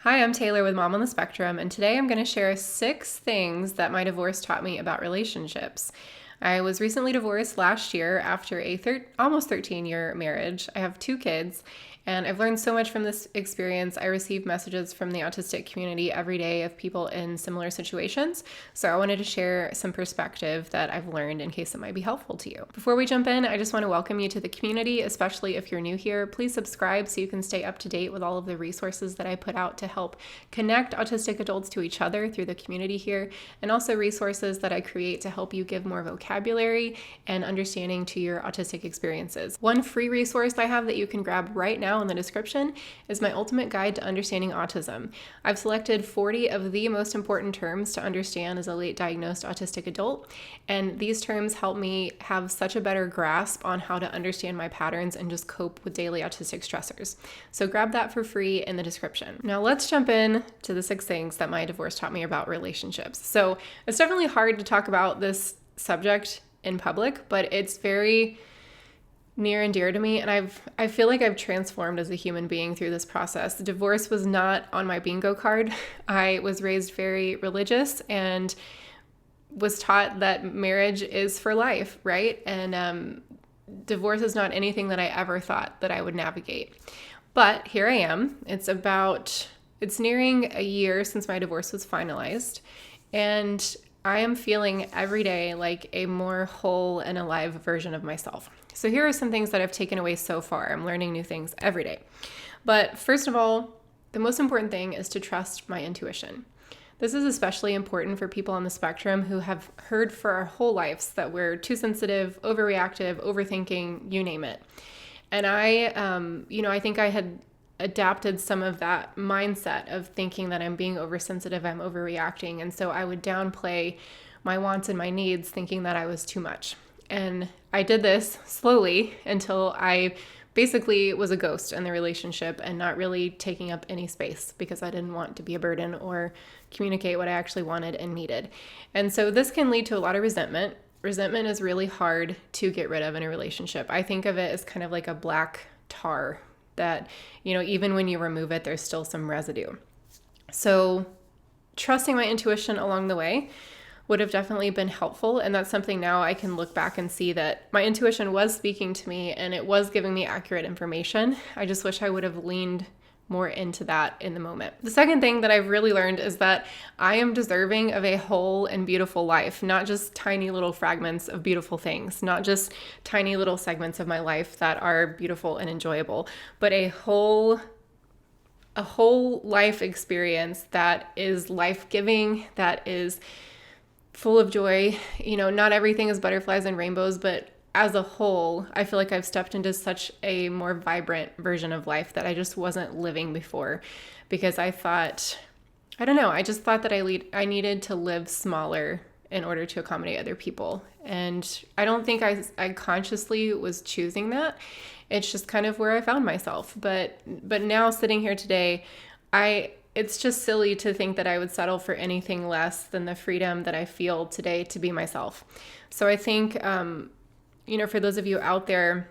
Hi, I'm Taylor with Mom on the Spectrum, and today I'm going to share 6 things that my divorce taught me about relationships. I was recently divorced last year after a almost 13-year marriage. I have 2 kids, and I've learned so much from this experience. I receive messages from the autistic community every day of people in similar situations, so I wanted to share some perspective that I've learned in case it might be helpful to you. Before we jump in, I just want to welcome you to the community, especially if you're new here. Please subscribe so you can stay up to date with all of the resources that I put out to help connect autistic adults to each other through the community here, and also resources that I create to help you give more vocabulary and understanding to your autistic experiences. One free resource I have that you can grab right now in the description is my ultimate guide to understanding autism. I've selected 40 of the most important terms to understand as a late diagnosed autistic adult, and these terms help me have such a better grasp on how to understand my patterns and just cope with daily autistic stressors. So grab that for free in the description. Now let's jump in to the 6 things that my divorce taught me about relationships. So it's definitely hard to talk about this subject in public, but it's very near and dear to me, and I feel like I've transformed as a human being through this process. The divorce was not on my bingo card. I was raised very religious and was taught that marriage is for life, right? And divorce is not anything that I ever thought that I would navigate. But here I am. It's nearing a year since my divorce was finalized, and I am feeling every day like a more whole and alive version of myself. So here are some things that I've taken away so far. I'm learning new things every day. But first of all, the most important thing is to trust my intuition. This is especially important for people on the spectrum who have heard for our whole lives that we're too sensitive, overreactive, overthinking, you name it. And I think I had adapted some of that mindset of thinking that I'm being oversensitive, I'm overreacting. And so I would downplay my wants and my needs, thinking that I was too much. And I did this slowly until I basically was a ghost in the relationship and not really taking up any space because I didn't want to be a burden or communicate what I actually wanted and needed. And so this can lead to a lot of resentment. Resentment is really hard to get rid of in a relationship. I think of it as kind of like a black tar that, even when you remove it, there's still some residue. So trusting my intuition along the way would have definitely been helpful. And that's something now I can look back and see that my intuition was speaking to me and it was giving me accurate information. I just wish I would have leaned more into that in the moment. The second thing that I've really learned is that I am deserving of a whole and beautiful life, not just tiny little fragments of beautiful things, not just tiny little segments of my life that are beautiful and enjoyable, but a whole life experience that is life-giving, that is full of joy. Not everything is butterflies and rainbows, but as a whole, I feel like I've stepped into such a more vibrant version of life that I just wasn't living before because I just thought that I needed to live smaller in order to accommodate other people. And I don't think I consciously was choosing that. It's just kind of where I found myself. But now sitting here today, it's just silly to think that I would settle for anything less than the freedom that I feel today to be myself. So I think, for those of you out there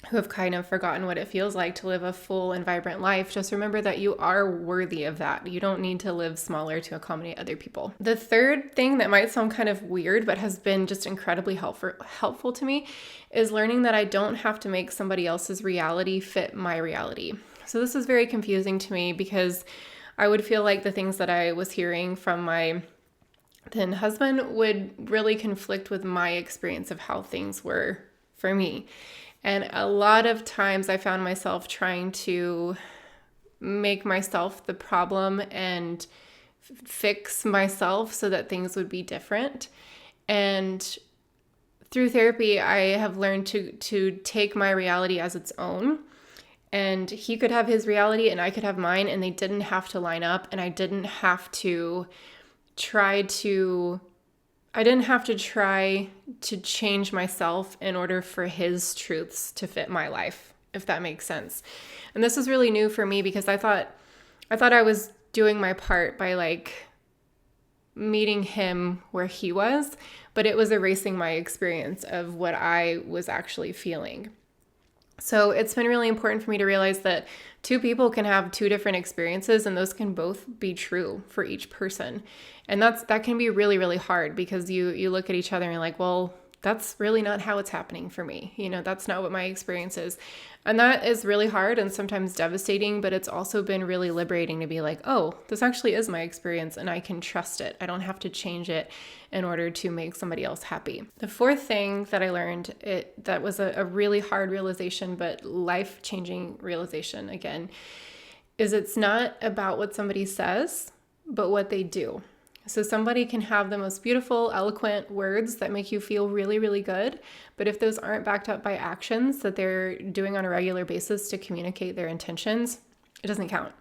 who have kind of forgotten what it feels like to live a full and vibrant life, just remember that you are worthy of that. You don't need to live smaller to accommodate other people. The third thing that might sound kind of weird, but has been just incredibly helpful to me is learning that I don't have to make somebody else's reality fit my reality. So this is very confusing to me because I would feel like the things that I was hearing from my then husband would really conflict with my experience of how things were for me. And a lot of times I found myself trying to make myself the problem and fix myself so that things would be different. And through therapy, I have learned to take my reality as its own. And he could have his reality and I could have mine, and they didn't have to line up, and I didn't have to try to change myself in order for his truths to fit my life, if that makes sense. And this is really new for me because I thought I was doing my part by meeting him where he was, but it was erasing my experience of what I was actually feeling. So it's been really important for me to realize that two people can have two different experiences, and those can both be true for each person. And that can be really, really hard, because you look at each other and you're like, well, that's really not how it's happening for me. That's not what my experience is. And that is really hard and sometimes devastating, but it's also been really liberating to be like, oh, this actually is my experience and I can trust it. I don't have to change it in order to make somebody else happy. The fourth thing that I learned, that was a really hard realization, but life-changing realization again, is it's not about what somebody says, but what they do. So somebody can have the most beautiful, eloquent words that make you feel really, really good. But if those aren't backed up by actions that they're doing on a regular basis to communicate their intentions, it doesn't count,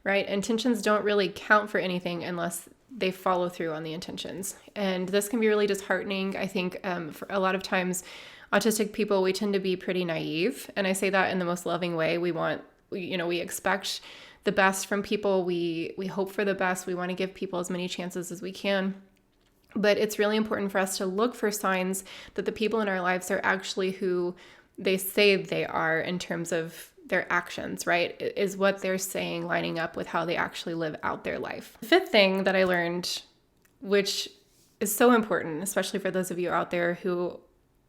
right? Intentions don't really count for anything unless they follow through on the intentions. And this can be really disheartening. I think for a lot of times, autistic people, we tend to be pretty naive. And I say that in the most loving way. We expect the best from people. We hope for the best. We want to give people as many chances as we can. But it's really important for us to look for signs that the people in our lives are actually who they say they are in terms of their actions, right? Is what they're saying lining up with how they actually live out their life. The fifth thing that I learned, which is so important, especially for those of you out there who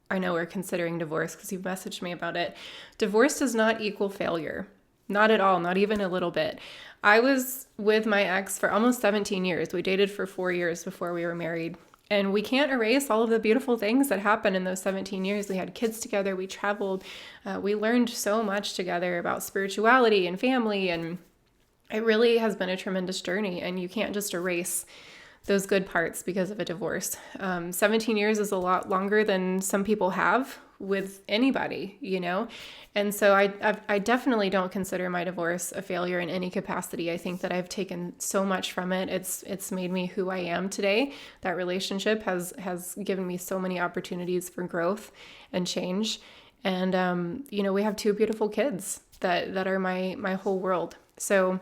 I know are considering divorce, because you've messaged me about it. Divorce does not equal failure. Not at all, not even a little bit. I was with my ex for almost 17 years. We dated for 4 years before we were married. And we can't erase all of the beautiful things that happened in those 17 years. We had kids together, we traveled, we learned so much together about spirituality and family. And it really has been a tremendous journey. And you can't just erase those good parts because of a divorce. 17 years is a lot longer than some people have with anybody, And so I definitely don't consider my divorce a failure in any capacity. I think that I've taken so much from it. It's made me who I am today. That relationship has given me so many opportunities for growth and change. And, we have 2 beautiful kids that are my whole world. So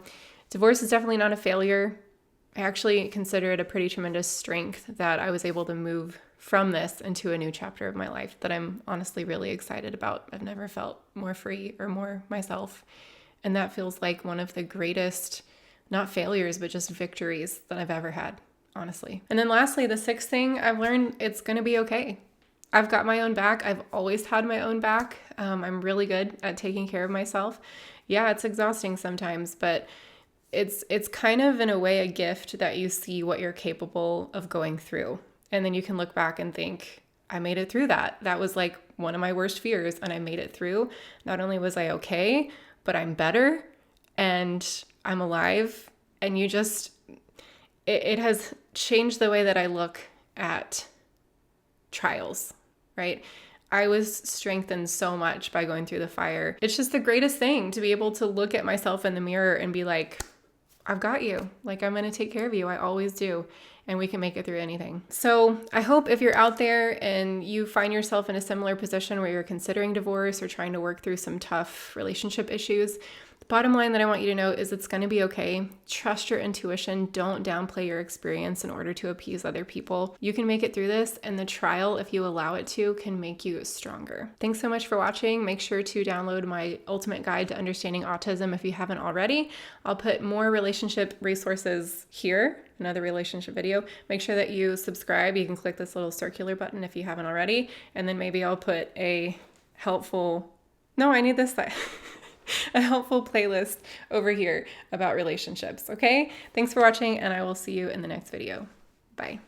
divorce is definitely not a failure. I actually consider it a pretty tremendous strength that I was able to move from this into a new chapter of my life that I'm honestly really excited about. I've never felt more free or more myself. And that feels like one of the greatest, not failures, but just victories that I've ever had, honestly. And then lastly, the 6th thing I've learned, it's going to be okay. I've got my own back. I've always had my own back. I'm really good at taking care of myself. Yeah, it's exhausting sometimes, but it's kind of in a way a gift that you see what you're capable of going through. And then you can look back and think, I made it through that. That was like one of my worst fears, and I made it through. Not only was I okay, but I'm better and I'm alive. And it has changed the way that I look at trials, right? I was strengthened so much by going through the fire. It's just the greatest thing to be able to look at myself in the mirror and be like, I've got you. Like, I'm going to take care of you. I always do. And we can make it through anything. So I hope if you're out there and you find yourself in a similar position where you're considering divorce or trying to work through some tough relationship issues, the bottom line that I want you to know is it's going to be okay. Trust your intuition. Don't downplay your experience in order to appease other people. You can make it through this, and the trial, if you allow it to, can make you stronger. Thanks so much for watching. Make sure to download my Ultimate Guide to Understanding Autism if you haven't already. I'll put more relationship resources here, another relationship video. Make sure that you subscribe. You can click this little circular button if you haven't already. And then maybe I'll put a helpful a helpful playlist over here about relationships. Okay? Thanks for watching, and I will see you in the next video. Bye.